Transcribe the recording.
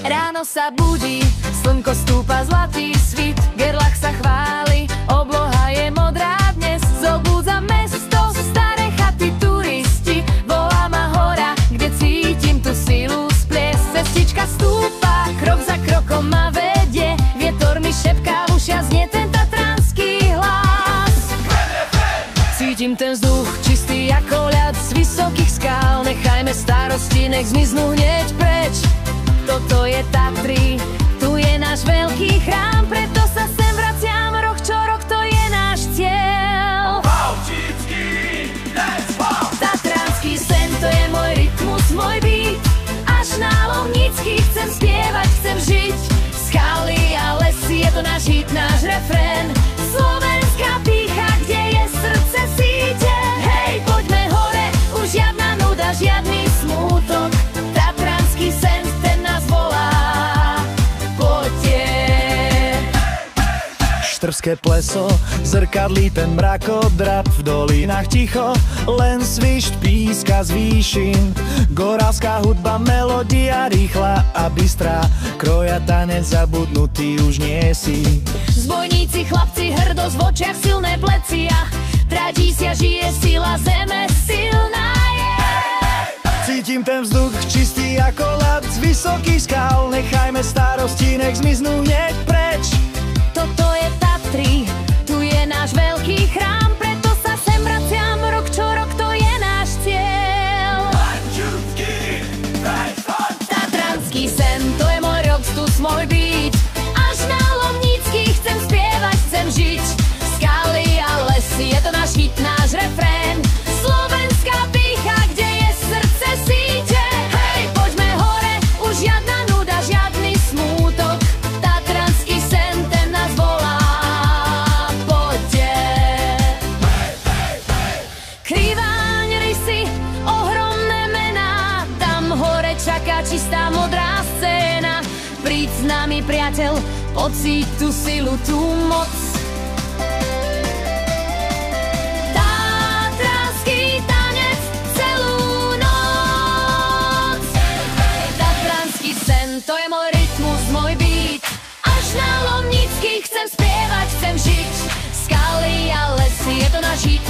Ráno sa budí, slnko stúpa zlatý svit, Gerlach sa chváli, obloha je modrá dnes. Zobúdza mesto, staré chaty, turisti, volá ma hora, kde cítim tú silu splies. Cestička stúpa, krok za krokom ma vedie, vietor mi šepká, v ušiach znie ten tatranský hlas. Cítim ten vzduch, čistý ako ľad z vysokých skál, nechajme starosti, nech zmiznú hneď preč. Toto je Tatry, tu je náš veľký chrám, preto sa sem vraciam rok čo rok, to je náš cieľ. Tatranský sen, to je môj rytmus, môj beat, až na Lomnický chcem spievať, chcem žiť. Skaly a lesy, je to náš hit, náš refrén, slovenská pýcha, kde je srdce síte. Hej, poďme hore, už žiadna nuda, žiadny smútok, tatranský sen, ten nás volá, poďte. Štrbské pleso, zrkadlí ten mrakodrap, v dolinách ticho, len svišť píska z výšin. Gorálska hudba, melódia rýchla a bystrá, kroja tanec zabudnutý už nie si. Zbojníci, chlapci, hrdosť v očiach, silné plecia, tradícia, žije sila, zeme silná je. Cítim ten vzduch čistý ako ľad z vysokých skál, nechajme starosti, nech zmiznú hneď preč. Toto je Tatry, tu je náš veľký chrám, preto sa sem vraciam rok čo rok, to je náš cieľ. Tatranský sen, to je môj rockstus, môj beat, až na Lomnický chcem spievať, chcem žiť. Skaly a lesy, je to náš hit, náš refrén, slovenská pýcha, kde je srdce síte. Hej, poďme hore, už žiadna nuda, žiadny smútok, tatranský sen, ten nás volá, poďte. Kriváň, rysy, ohromné mená, tam hore čaká čistá modrá scéna. Príď s nami, priateľ, pocíť tú silu, tú moc. Tatranský tanec celú noc. Tatranský sen, to je môj rytmus, môj beat, až na Lomnický chcem spievať, chcem žiť. Skaly a lesy, je to náš hit,